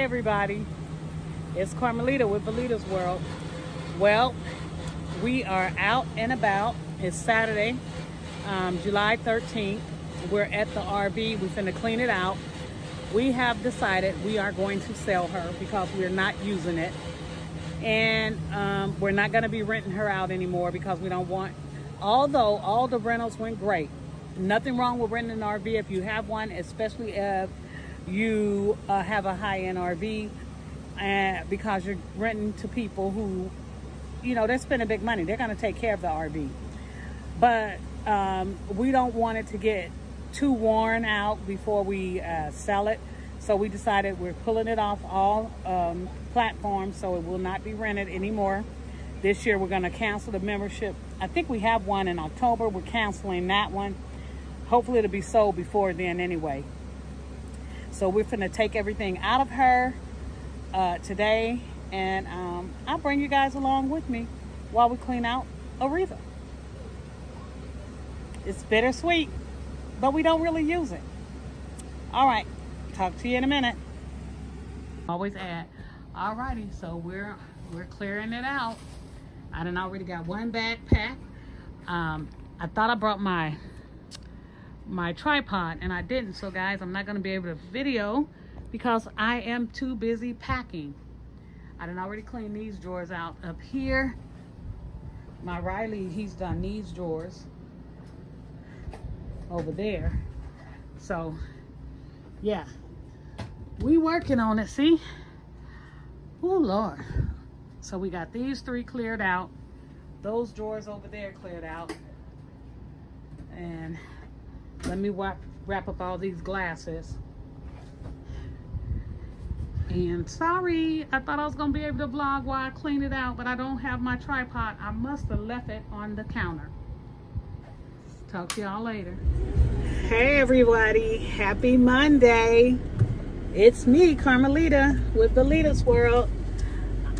everybody, it's Carmelita with Belita's World. Well, we are out and about. It's Saturday, July 13th. We're at the RV. We're finna clean it out. We have decided we are going to sell her because we're not using it. And we're not gonna be renting her out anymore because we don't want, although all the rentals went great. Nothing wrong with renting an RV if you have one, especially if you have a high-end RV, because you're renting to people who, you know, they're spending big money. They're going to take care of the RV. But we don't want it to get too worn out before we sell it. So we decided we're pulling it off all platforms, so it will not be rented anymore. This year we're going to cancel the membership. I think we have one in October. We're canceling that one. Hopefully it'll be sold before then anyway. So we're finna take everything out of her today, and I'll bring you guys along with me while we clean out Orriva. It's bittersweet, but we don't really use it. All right, talk to you in a minute. Always add. Alrighty, so we're clearing it out. I done already got one bag packed. I thought I brought my tripod and I didn't, so guys, I'm not going to be able to video because I am too busy packing. I done already cleaned these drawers out up here. My Riley, he's done these drawers over there. So yeah, we working on it. See, oh Lord. So we got these three cleared out, those drawers over there cleared out, and let me wrap up all these glasses. And sorry, I thought I was gonna be able to vlog while I clean it out, but I don't have my tripod. I must have left it on the counter. Talk to y'all later. Hey everybody, happy Monday. It's me, Carmelita with Belita's World.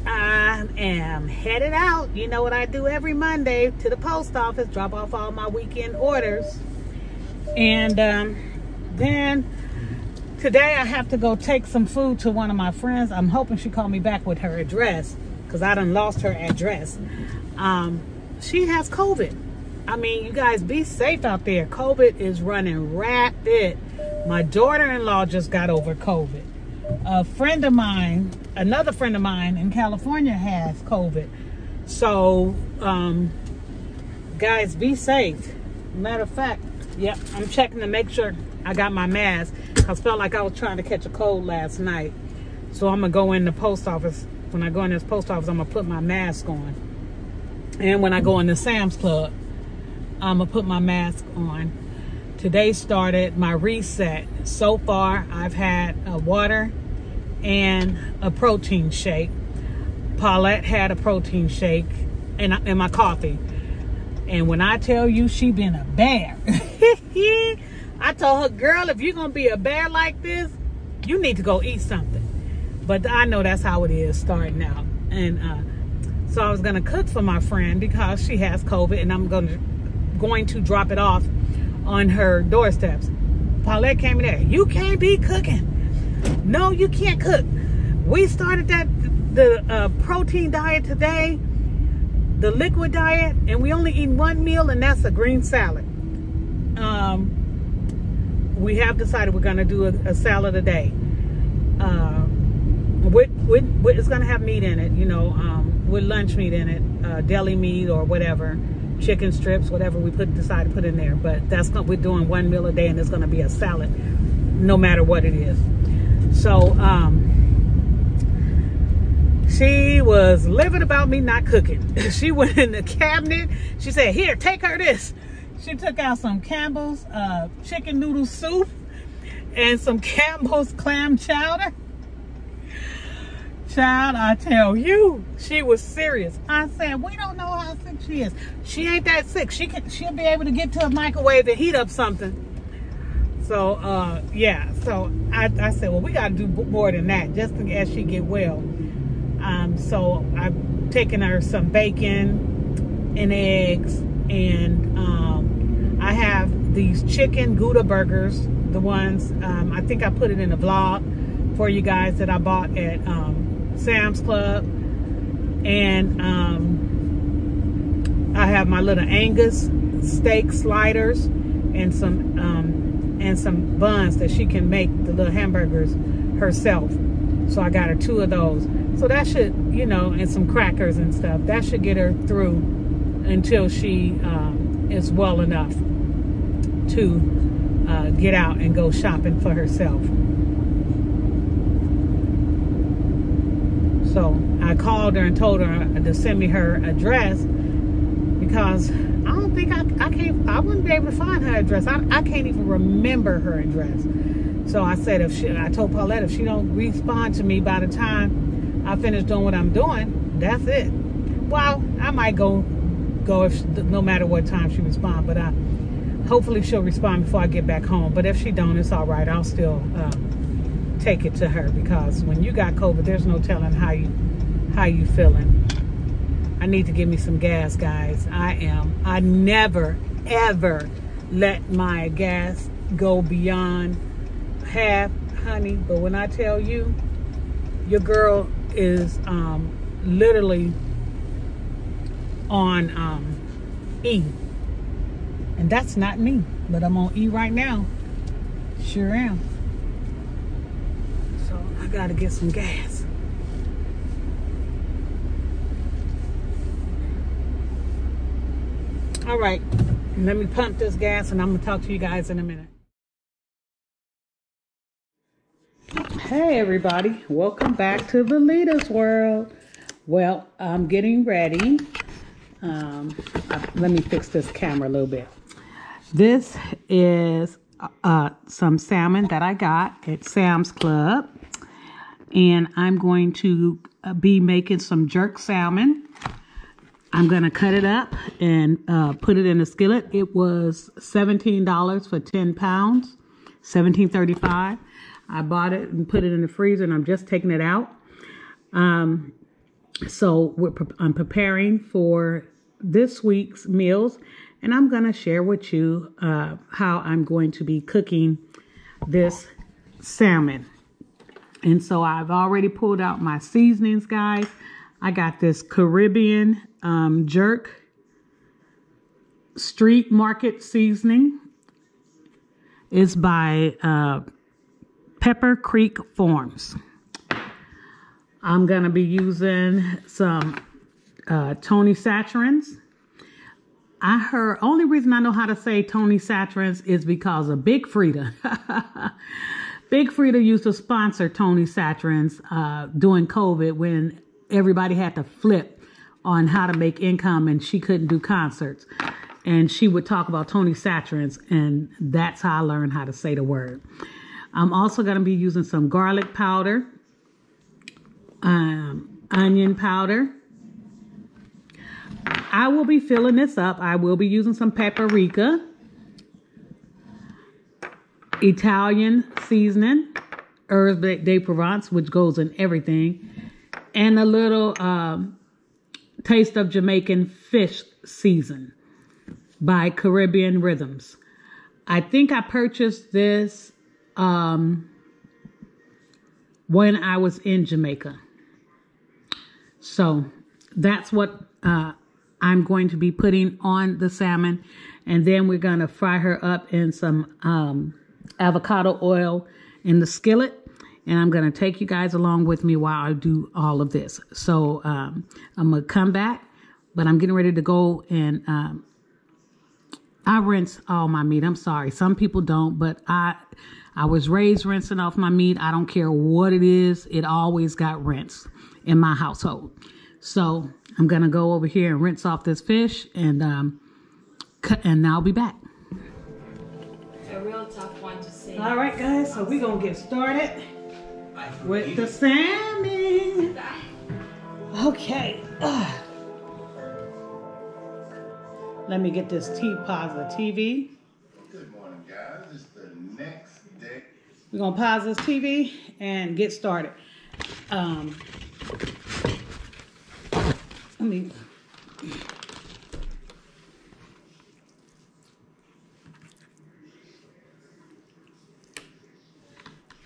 I am headed out. You know what I do every Monday, to the post office, drop off all my weekend orders. And then today I have to go take some food to one of my friends. I'm hoping she called me back with her address because I done lost her address. She has COVID. I mean, you guys be safe out there. COVID is running rapid. My daughter-in-law just got over COVID. A friend of mine, another friend of mine in California has COVID. So, guys, be safe. Matter of fact, yep, I'm checking to make sure I got my mask. I felt like I was trying to catch a cold last night. So I'm going to go in the post office. When I go in this post office, I'm going to put my mask on. And when I go in the Sam's Club, I'm going to put my mask on. Today started my reset. So far, I've had a water and a protein shake. Paulette had a protein shake and my coffee. And when I tell you she been a bear, I told her, girl, if you're going to be a bear like this, you need to go eat something. But I know that's how it is starting out. And so I was going to cook for my friend because she has COVID, and I'm going to drop it off on her doorsteps. Paulette came in there. You can't be cooking. No, you can't cook. We started the protein diet today, the liquid diet, and we only eat one meal, and that's a green salad. We have decided we're going to do a salad a day. It's going to have meat in it, you know, with lunch meat in it, deli meat or whatever, chicken strips, whatever we decide to put in there. But we're doing one meal a day, and it's going to be a salad, no matter what it is. So she was livid about me not cooking. She went in the cabinet. She said, here, take her this. She took out some Campbell's chicken noodle soup and some Campbell's clam chowder. Child, I tell you, she was serious. I said, we don't know how sick she is. She ain't that sick. She'll be able to get to a microwave and heat up something. So, yeah. So I said, well, we got to do more than that just as she get well. So I've taken her some bacon and eggs, and I have these chicken Gouda burgers, the ones, I think I put it in the vlog. for you guys that I bought at Sam's Club. And I have my little Angus steak sliders and some buns that she can make the little hamburgers herself. So I got her 2 of those. So that should, you know, and some crackers and stuff. That should get her through until she is well enough to get out and go shopping for herself. So I called her and told her to send me her address, because I don't think I wouldn't be able to find her address. I can't even remember her address. So I said, I told Paulette, if she don't respond to me by the time I finish doing what I'm doing, that's it. Well, I might go if no matter what time she responds, but hopefully she'll respond before I get back home. But if she don't, it's all right. I'll still take it to her, because when you got COVID, there's no telling how you feeling. I need to give me some gas, guys. I never ever let my gas go beyond half, honey. But when I tell you, your girl is literally on E, and that's not me, but I'm on E right now. Sure am. So I gotta get some gas. All right, let me pump this gas, and I'm gonna talk to you guys in a minute. Hey everybody, welcome back to Velita's World. Well, I'm getting ready. Let me fix this camera a little bit. This is some salmon that I got at Sam's Club, and I'm going to be making some jerk salmon. I'm going to cut it up and put it in a skillet. It was $17 for 10 pounds, $17.35. I bought it and put it in the freezer, and I'm just taking it out. So I'm preparing for this week's meals, and I'm going to share with you how I'm going to be cooking this salmon. And so I've already pulled out my seasonings, guys. I got this Caribbean jerk street market seasoning. It's by Pepper Creek Farms. I'm going to be using some Tony Saturins. I heard, only reason I know how to say Tony Saturins is because of Big Frida. Big Frida used to sponsor Tony Saturins during COVID, when everybody had to flip on how to make income and she couldn't do concerts. And she would talk about Tony Saturins, and that's how I learned how to say the word. I'm also going to be using some garlic powder, onion powder. I will be filling this up. I will be using some paprika, Italian seasoning, herbs de Provence, which goes in everything, and a little taste of Jamaican fish season by Caribbean Rhythms. I think I purchased this when I was in Jamaica. So that's what I'm going to be putting on the salmon. And then we're going to fry her up in some avocado oil in the skillet. And I'm going to take you guys along with me while I do all of this. So I'm going to come back, but I'm getting ready to go and I rinse all my meat. I'm sorry. Some people don't, but I was raised rinsing off my meat. I don't care what it is. It always got rinsed in my household. So I'm going to go over here and rinse off this fish, and I'll be back. A real tough one to say. All right, guys. So we're going to get started with the salmon. Okay. Let me get this pause the TV. Good morning, guys. It's the next day. We're going to pause this TV and get started.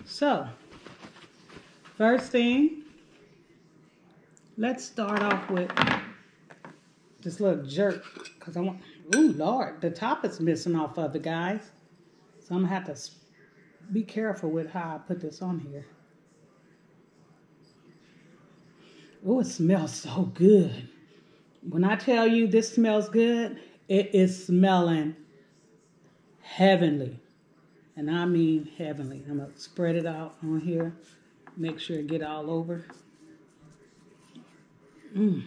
So, First thing, let's start off with this little jerk. Because I want, ooh, Lord, the top is missing off of it, guys. So I'm going to have to be careful with how I put this on here. Oh, it smells so good. When I tell you this smells good, it is smelling heavenly. And I mean heavenly. I'm going to spread it out on here. Make sure it get all over. Mmm.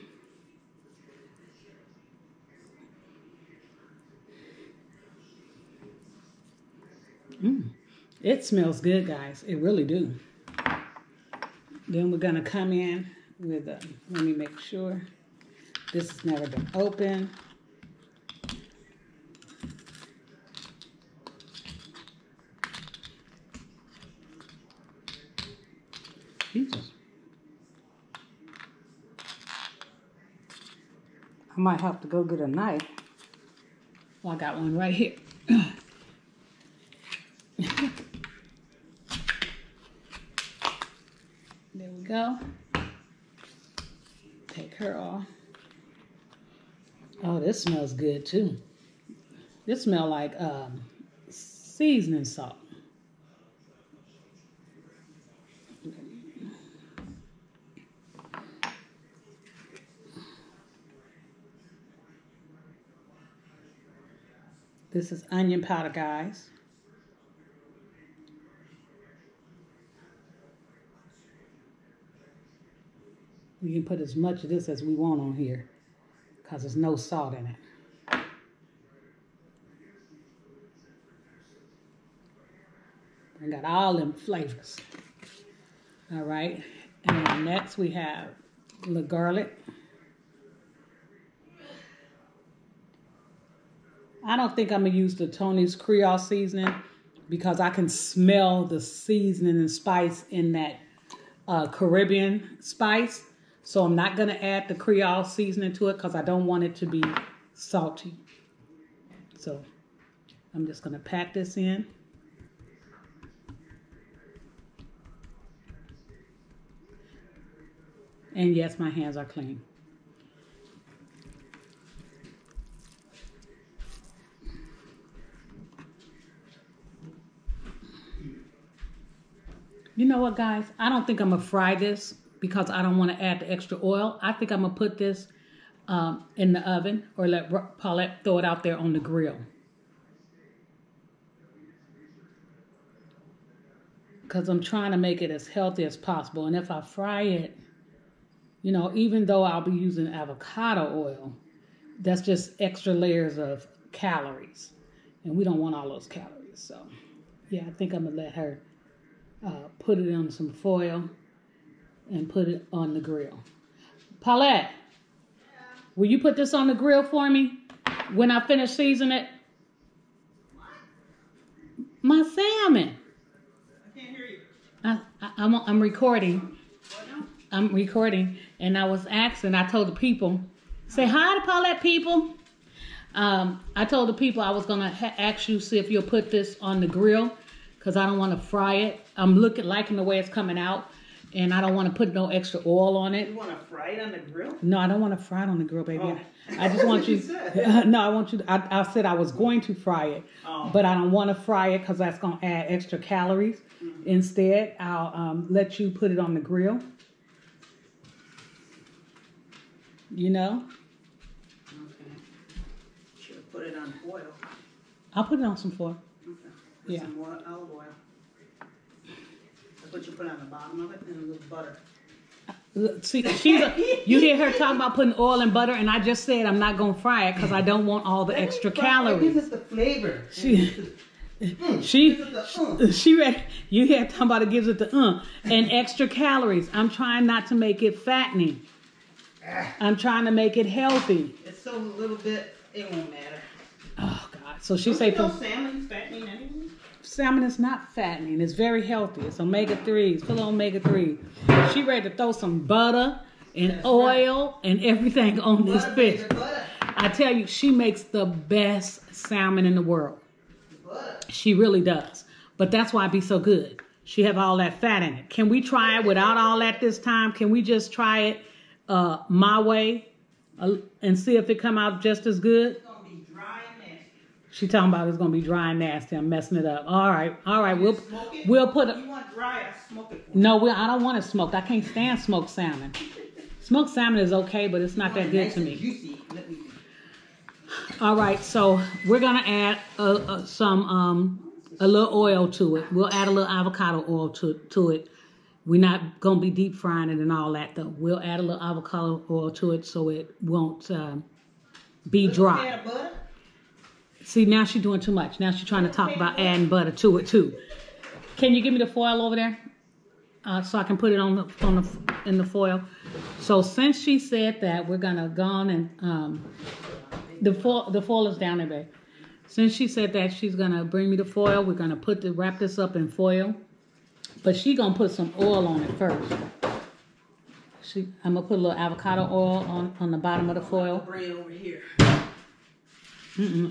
Mmm. It smells good, guys. It really do. Then we're going to come in with, let me make sure. This has never been opened. Jesus. I might have to go get a knife. Well, I got one right here. There we go. Take her off. Oh, this smells good too. This smells like seasoning salt. This is onion powder, guys. We can put as much of this as we want on here because there's no salt in it. I got all them flavors. All right. And next we have the garlic. I don't think I'm going to use the Tony's Creole seasoning because I can smell the seasoning and spice in that Caribbean spice. So I'm not going to add the Creole seasoning to it because I don't want it to be salty. So I'm just going to pack this in. And yes, my hands are clean. You know what, guys? I don't think I'm going to fry this because I don't want to add the extra oil. I think I'm going to put this in the oven or let Paulette throw it out there on the grill. Because I'm trying to make it as healthy as possible. And if I fry it, you know, even though I'll be using avocado oil, that's just extra layers of calories. And we don't want all those calories. So, yeah, I think I'm going to let her put it on some foil and put it on the grill. Paulette, will you put this on the grill for me when I finish seasoning it? My salmon. I can't hear you. I'm recording. What now? I'm recording, and I was asking, I told the people, say hi to Paulette, people. I told the people I was going to ask you, see if you'll put this on the grill, because I don't want to fry it. I'm liking the way it's coming out, and I don't want to put no extra oil on it. You want to fry it on the grill? No, I don't want to fry it on the grill, baby. Oh. I just want you. said. No, I want you. I said I was going to fry it, but I don't want to fry it because that's going to add extra calories. Mm-hmm. Instead, I'll let you put it on the grill. You know. Okay. Should have put it on foil. I'll put it on some foil. Okay. Put Yeah. some more olive oil. That's what you put on the bottom of it, and a little butter. See, you hear her talking about putting oil and butter, and I just said I'm not going to fry it because I don't want all the extra calories. This is the flavor. She read, you hear her talking about it gives it the and extra calories. I'm trying not to make it fattening. I'm trying to make it healthy. It's so little bit, it won't matter. Oh, God. So she say salmon's fattening anyway? Salmon is not fattening. It's very healthy. It's omega-3s, full of omega-3. She ready to throw some butter and oil and everything on this fish. I tell you, she makes the best salmon in the world. She really does. But that's why it be so good. She have all that fat in it. Can we try it without all that this time? Can we just try it my way and see if it come out just as good? It's gonna be dry and nasty. She talking about it's gonna be dry and nasty. I'm messing it up. All right. We'll put it. You want dry? I smoke it. No, I don't want it smoked. I can't stand smoked salmon. Smoked salmon is okay, but it's not that good to me. Juicy. Let me. All right, so we're gonna add a little oil to it. We'll add a little avocado oil to it. We're not gonna be deep frying it and all that though. We'll add a little avocado oil to it so it won't be dry. Add butter? See, now she's doing too much. Now she's trying to talk about adding butter to it too. Can you give me the foil over there so I can put it in the foil? So since she said that, we're gonna go on and the foil is down there, babe. Since she said that she's gonna bring me the foil, we're gonna wrap this up in foil. But she gonna put some oil on it first. I'm gonna put a little avocado oil on the bottom of the foil. Bring it over here.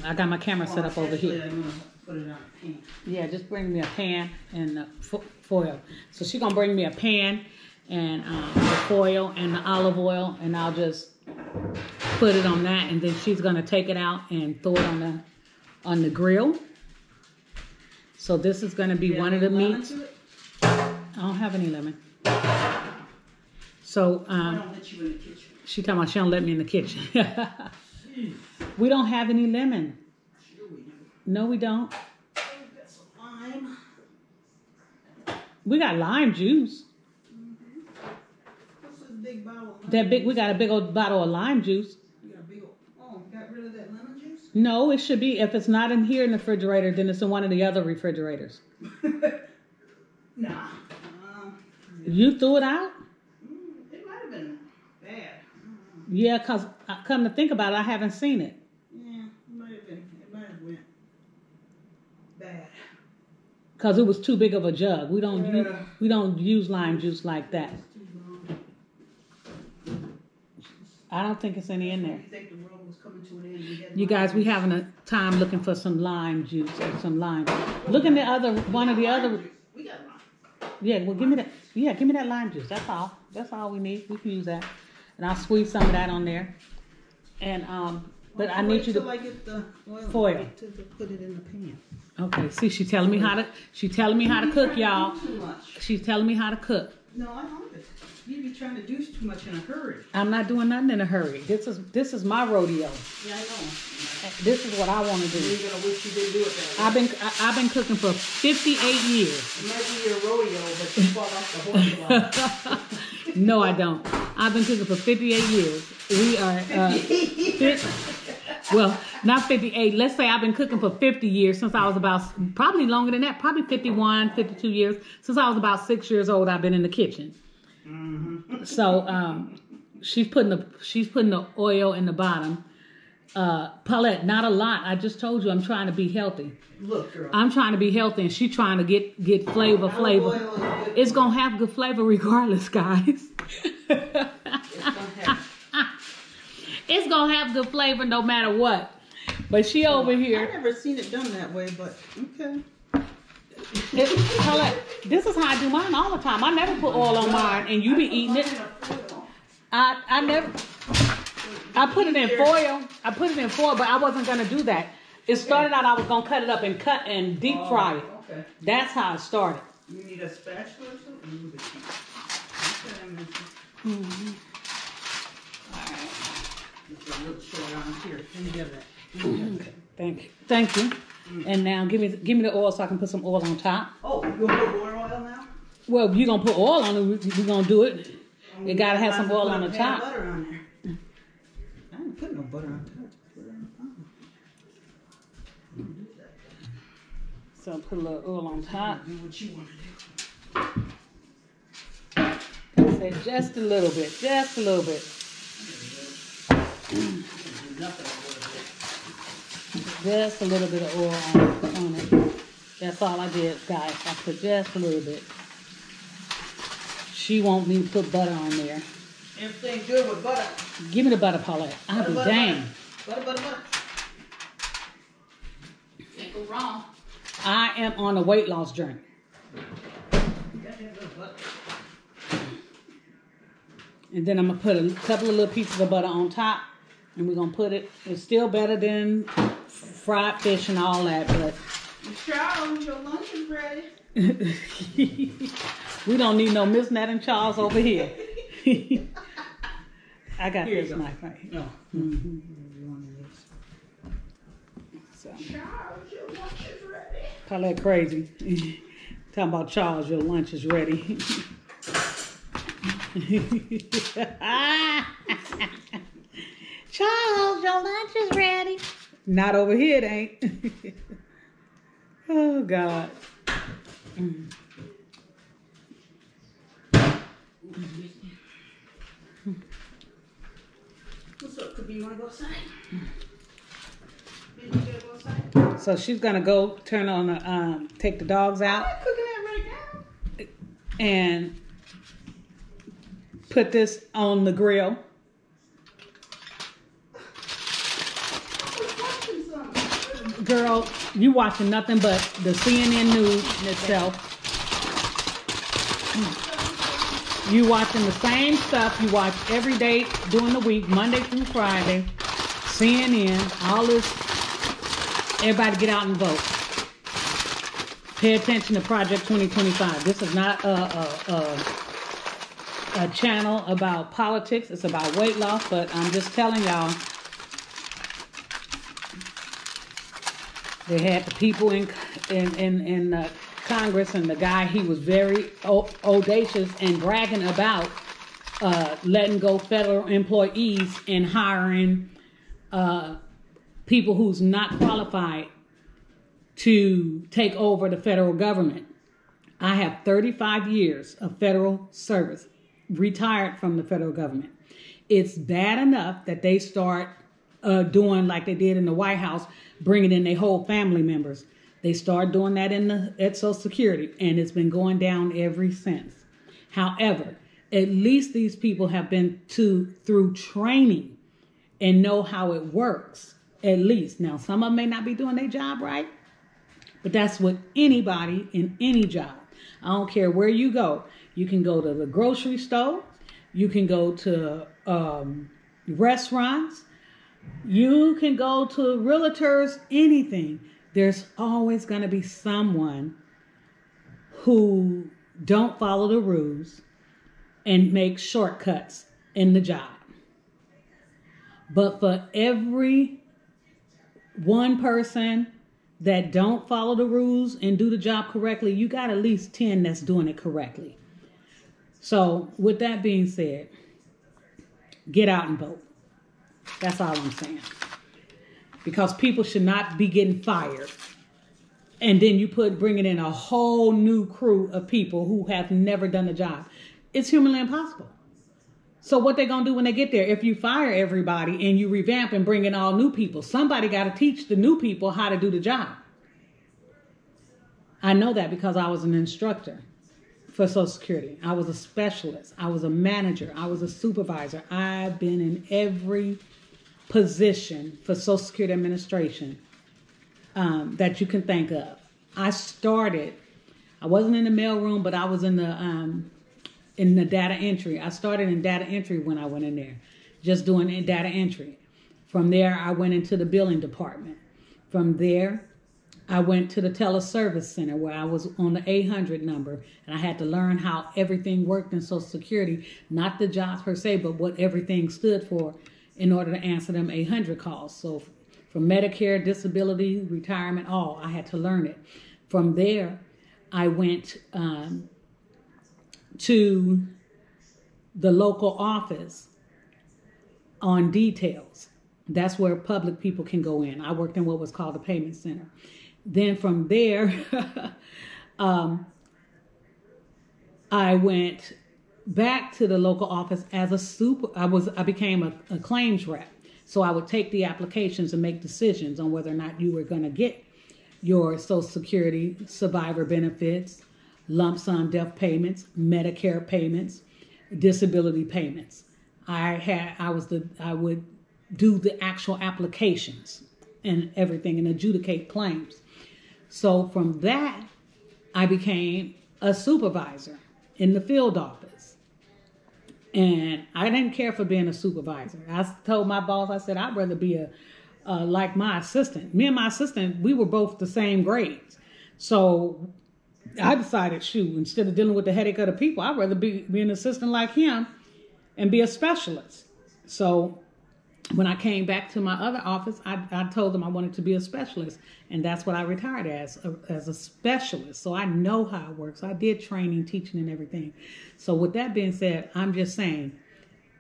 I got my camera set up over here. I'm gonna put it on a pan. Yeah, just bring me a pan and foil. So she gonna bring me a pan and the foil and the olive oil, and I'll just put it on that, and then she's gonna take it out and throw it on the grill. So this is gonna be one of the meats. I don't have any lemon. So I don't let you in the kitchen. she talking about she don't let me in the kitchen. We don't have any lemon. Sure we do. No, we don't. Oh, we got some lime. We got lime juice. What's this big bottle of That we got a big old bottle of lime juice. You got a big old, got rid of that lemon juice? No, it should be. If it's not in here in the refrigerator, then it's in one of the other refrigerators. Nah. You threw it out? It might have been bad. Yeah, because come to think about it, I haven't seen it. Yeah, it might have been. It might have went bad. Because it was too big of a jug. We don't use lime juice like that. I don't think it's any in there. You think the world was coming to an end? You guys, we having a time looking for some lime juice or some lime. Look in one of the other. We got lime. Yeah, well, give me that. Yeah, give me that lime juice. That's all. That's all we need. We can use that. And I'll squeeze some of that on there. And but I need you to get the foil to put it in the pan. Okay. See, she's telling me how to cook, y'all. Too much. She's telling me how to cook. No, I know it. You be trying to do too much in a hurry. I'm not doing nothing in a hurry. This is my rodeo. Yeah, I know. This is what I want to do. You're gonna wish you didn't do it that way. I've been cooking for 58 years. It might be your rodeo, but you fall off the horse block. No, I don't. I've been cooking for 58 years. We are well, not 58. Let's say I've been cooking for 50 years since I was probably longer than that, probably 51, 52 years. Since I was about 6 years old, I've been in the kitchen. Mm-hmm. So she's putting the oil in the bottom. Paulette, not a lot. I just told you I'm trying to be healthy. Look, girl. I'm trying to be healthy, and she's trying to get flavor. It's gonna have good flavor regardless, guys. It's gonna have good flavor no matter what. But she over here. I've never seen it done that way, but okay. Paulette, this is how I do mine all the time. I never put oil on mine, and you be eating it. I put it in foil. I put it in foil, but I wasn't gonna do that. It started out I was gonna cut it up and deep fry it. Okay. That's how it started. You need a spatula or something? Mm-hmm. All right. It's a little short on here. Let me get that. Thank you. And now give me the oil so I can put some oil on top. Oh, you gonna put more oil now? Well, if you're gonna put oil on it, we're gonna do it. You gotta have some oil on the top. Butter on there. I didn't put no butter on top. Put it on top. So put a little oil on top. Do what you want to do. I said just a little bit. Just a little bit. Just a little bit of oil on it. That's all I did, guys. I put just a little bit. She want me to put butter on there. Everything good with butter. Give me the butter, Paulette. I'll be dang. Butter. Can't go wrong. I am on a weight loss journey. And then I'm going to put a couple of little pieces of butter on top. And we're going to put it. It's still better than fried fish and all that. But Charles, your lunch is ready. we don't need no Miss Nat and Charles over here. I got Here you this go. knife right here. No. So, Charles, your lunch is ready. call that crazy. Talking about Charles, your lunch is ready. Charles, your lunch is ready. Not over here, it ain't. Oh, God. What's up, Cookie? You want to go outside? You want to go outside? So she's going to go turn on the, take the dogs out I'm cooking that right now. and put this on the grill. I was watching something. Girl, you watching nothing but the CNN news itself. You watching the same stuff you watch every day during the week, Monday through Friday. CNN, all this. Everybody get out and vote. Pay attention to Project 2025. This is not a channel about politics. It's about weight loss, but I'm just telling y'all. They had the people in Congress, and the guy, he was very audacious and bragging about letting go federal employees and hiring people who's not qualified to take over the federal government. I have 35 years of federal service, retired from the federal government. It's bad enough that they start doing like they did in the White House, bringing in their whole family members. They started doing that at Social Security, and it's been going down ever since. However, at least these people have been through training and know how it works, at least. Now, some of them may not be doing their job right, but that's with anybody in any job. I don't care where you go. You can go to the grocery store. You can go to restaurants. You can go to realtors, anything. There's always going to be someone who don't follow the rules and make shortcuts in the job. But for every one person that don't follow the rules and do the job correctly, you got at least 10 that's doing it correctly. So with that being said, get out and vote. That's all I'm saying. Because people should not be getting fired. And then you bringing in a whole new crew of people who have never done the job. It's humanly impossible. So what they going to do when they get there? If you fire everybody and you revamp and bring in all new people, somebody got to teach the new people how to do the job. I know that because I was an instructor for Social Security. I was a specialist. I was a manager. I was a supervisor. I've been in every position for Social Security Administration that you can think of. I wasn't in the mailroom, but I was in the data entry. I started in data entry when I went in there, just doing data entry. From there, I went into the billing department. From there, I went to the teleservice center where I was on the 800 number, and I had to learn how everything worked in Social Security, not the jobs per se, but what everything stood for in order to answer them 800 calls. So from Medicare, disability, retirement, all, I had to learn it. From there, I went to the local office on details. That's where public people can go in. I worked in what was called the payment center. Then from there, I went back to the local office as I became a claims rep. So I would take the applications and make decisions on whether or not you were going to get your Social Security survivor benefits, lump sum death payments, Medicare payments, disability payments. I would do the actual applications and everything and adjudicate claims. So from that, I became a supervisor in the field office. And I didn't care for being a supervisor. I told my boss, I said, I'd rather be like my assistant. Me and my assistant, we were both the same grades. So I decided, shoot, instead of dealing with the headache of the people, I'd rather be an assistant like him and be a specialist. So when I came back to my other office, I told them I wanted to be a specialist. And that's what I retired as a specialist. So I know how it works. I did training, teaching, and everything. So with that being said, I'm just saying,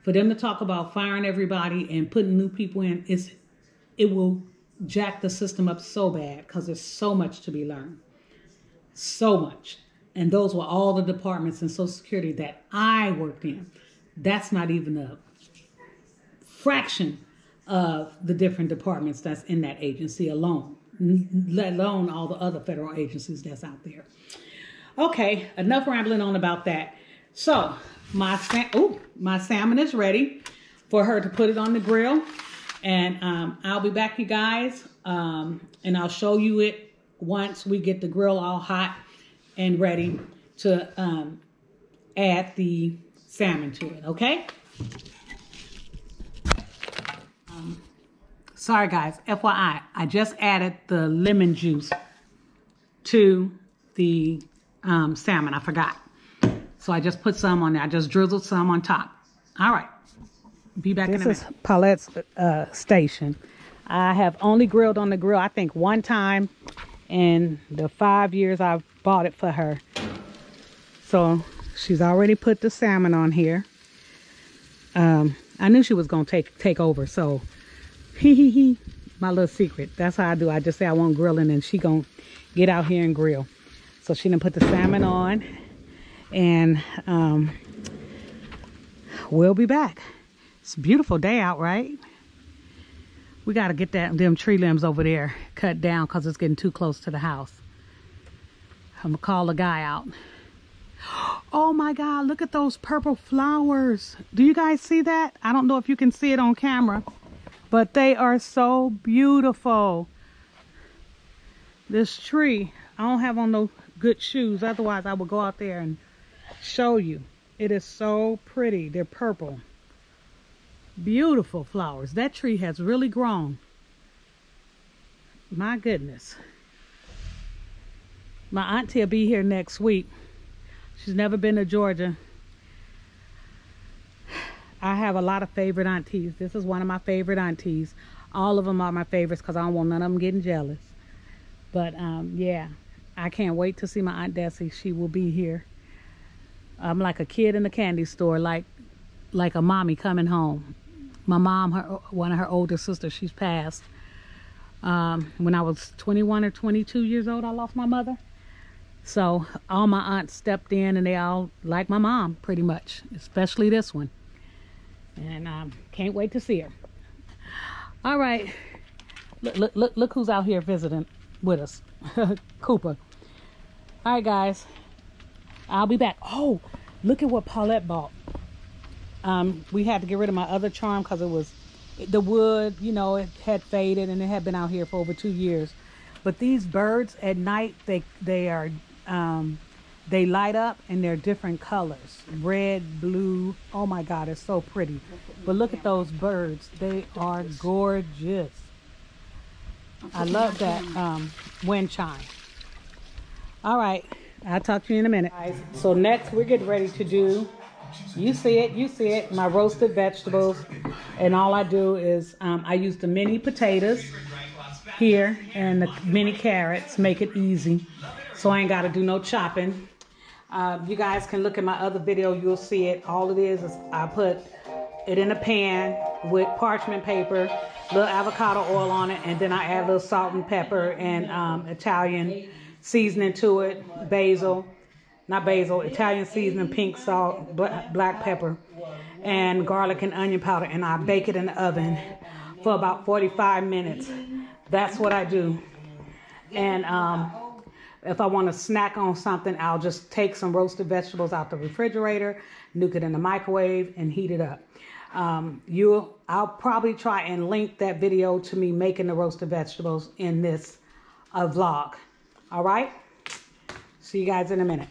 for them to talk about firing everybody and putting new people in, it will jack the system up so bad because there's so much to be learned. So much. And those were all the departments in Social Security that I worked in. That's not even a fraction of the different departments that's in that agency alone, let alone all the other federal agencies that's out there. Okay, enough rambling on about that. So my salmon is ready for her to put it on the grill, and I'll be back, you guys, and I'll show you it once we get the grill all hot and ready to add the salmon to it. Okay. Sorry guys, FYI, I just added the lemon juice to the salmon. I forgot. So I just put some on there. I just drizzled some on top. All right. Be back in a minute. This is Paulette's station. I have only grilled on the grill, I think, one time in the 5 years I've bought it for her. So she's already put the salmon on here. I knew she was going to take over, so my little secret. That's how I do. I just say I want grilling and she gonna get out here and grill. So she done put the salmon on, and we'll be back. It's a beautiful day out, right? We got to get them tree limbs over there cut down because it's getting too close to the house. I'm gonna call the guy out. Oh my God, look at those purple flowers. Do you guys see that? I don't know if you can see it on camera, but they are so beautiful. This tree, I don't have on no good shoes. Otherwise, I would go out there and show you. It is so pretty. They're purple. Beautiful flowers. That tree has really grown. My goodness. My auntie will be here next week. She's never been to Georgia. I have a lot of favorite aunties. This is one of my favorite aunties. All of them are my favorites because I don't want none of them getting jealous. But yeah, I can't wait to see my Aunt Desi. She will be here. I'm like a kid in the candy store, like a mommy coming home. My mom, one of her older sisters, she's passed. When I was 21 or 22 years old, I lost my mother. So all my aunts stepped in, and they all like my mom pretty much, especially this one. And can't wait to see her. All right, look who's out here visiting with us. Cooper. All right, guys, I'll be back. Oh, look at what Paulette bought. We had to get rid of my other charm because it was the wood, you know, it had faded and it had been out here for over 2 years. But these birds at night, they light up and they're different colors, red, blue. Oh my God, it's so pretty. But look at those birds. They are gorgeous. I love that wind chime. All right, I'll talk to you in a minute. So next we're getting ready to do, you see it, my roasted vegetables. And all I do is I use the mini potatoes here and the mini carrots, make it easy. So I ain't got to do no chopping. You guys can look at my other video, you'll see it. All it is I put it in a pan with parchment paper, little avocado oil on it, and then I add a little salt and pepper and Italian seasoning to it, Italian seasoning, pink salt, black pepper, and garlic and onion powder, and I bake it in the oven for about 45 minutes. That's what I do. And if I want to snack on something, I'll just take some roasted vegetables out the refrigerator, nuke it in the microwave, and heat it up. I'll probably try and link that video to me making the roasted vegetables in this vlog. All right? See you guys in a minute.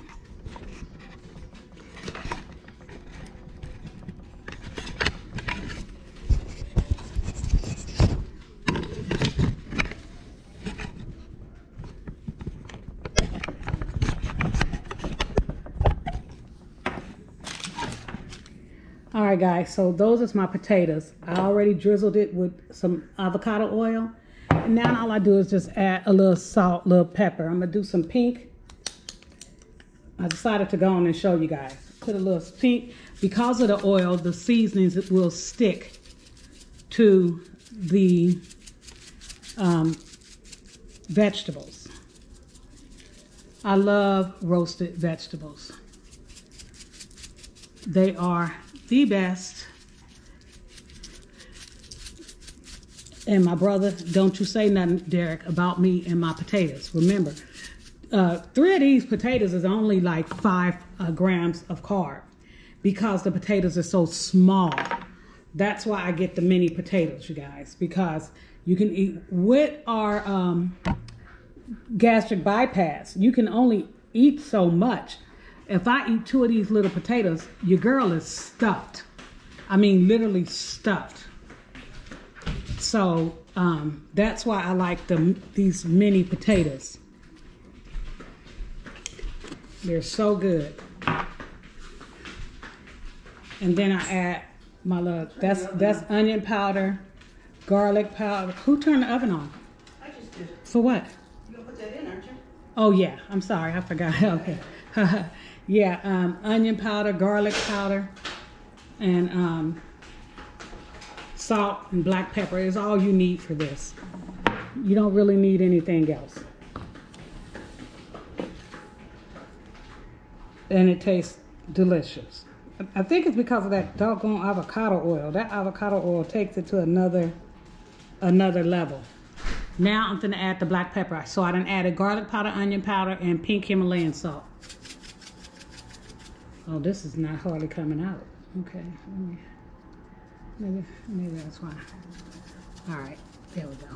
All right, guys, so those are my potatoes. I already drizzled it with some avocado oil. And now all I do is just add a little salt, little pepper. I'm going to do some pink. I decided to go on and show you guys. Put a little pink. Because of the oil, the seasonings, it will stick to the vegetables. I love roasted vegetables. They are the best. And my brother, don't you say nothing, Derek, about me and my potatoes. Remember, 3 of these potatoes is only like 5 grams of carb because the potatoes are so small. That's why I get the mini potatoes, you guys, because you can eat with our gastric bypass. You can only eat so much. If I eat 2 of these little potatoes, your girl is stuffed. I mean, literally stuffed. So that's why I like these mini potatoes. They're so good. And then I add my little, that's onion powder, garlic powder. Who turned the oven on? I just did. For what? You're gonna put that in, aren't you? Oh yeah, I'm sorry, I forgot. Okay. Yeah, onion powder, garlic powder, and salt and black pepper is all you need for this. You don't really need anything else. And it tastes delicious. I think it's because of that doggone avocado oil. That avocado oil takes it to another level. Now I'm gonna add the black pepper. So I done added garlic powder, onion powder, and pink Himalayan salt. Oh, this is not hardly coming out. Okay, maybe that's why. All right, there we go.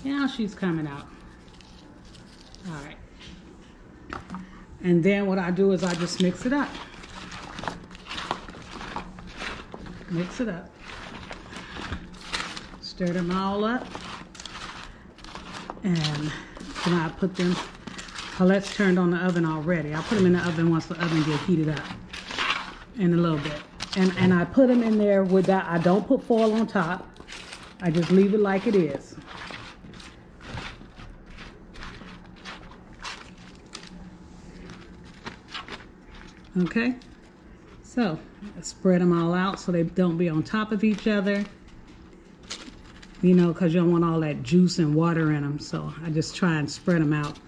Now she's coming out. All right. And then what I do is I just mix it up. Mix it up. Stir them all up. And then I put them, Colette's turned on the oven already. I put them in the oven once the oven gets heated up in a little bit. And I put them in there with that. I don't put foil on top. I just leave it like it is. Okay, so spread them all out so they don't be on top of each other, you know, because you don't want all that juice and water in them. So I just try and spread them out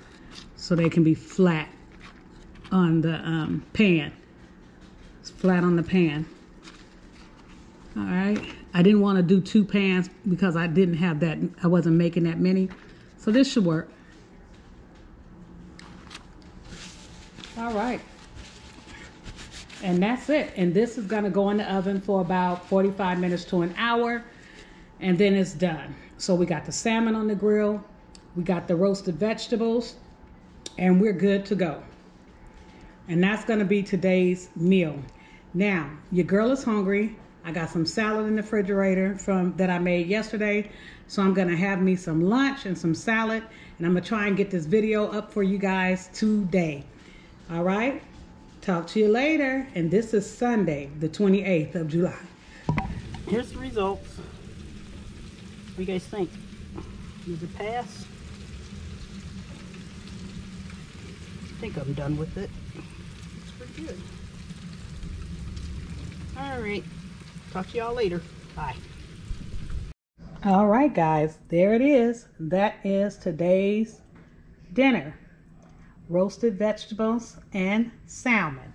so they can be flat on the pan. It's flat on the pan. All right, I didn't want to do 2 pans because I didn't have that, I wasn't making that many. So this should work. All right. And that's it. And this is gonna go in the oven for about 45 minutes to an hour, and then it's done. So we got the salmon on the grill, we got the roasted vegetables, and we're good to go. And that's gonna be today's meal. Now, your girl is hungry. I got some salad in the refrigerator that I made yesterday. So I'm gonna have me some lunch and some salad, and I'm gonna try and get this video up for you guys today. All right? Talk to you later. And this is Sunday, the 28th of July. Here's the results. What do you guys think? Does it pass? I think I'm done with it. It's pretty good. All right. Talk to y'all later. Bye. All right, guys. There it is. That is today's dinner. Roasted vegetables and salmon.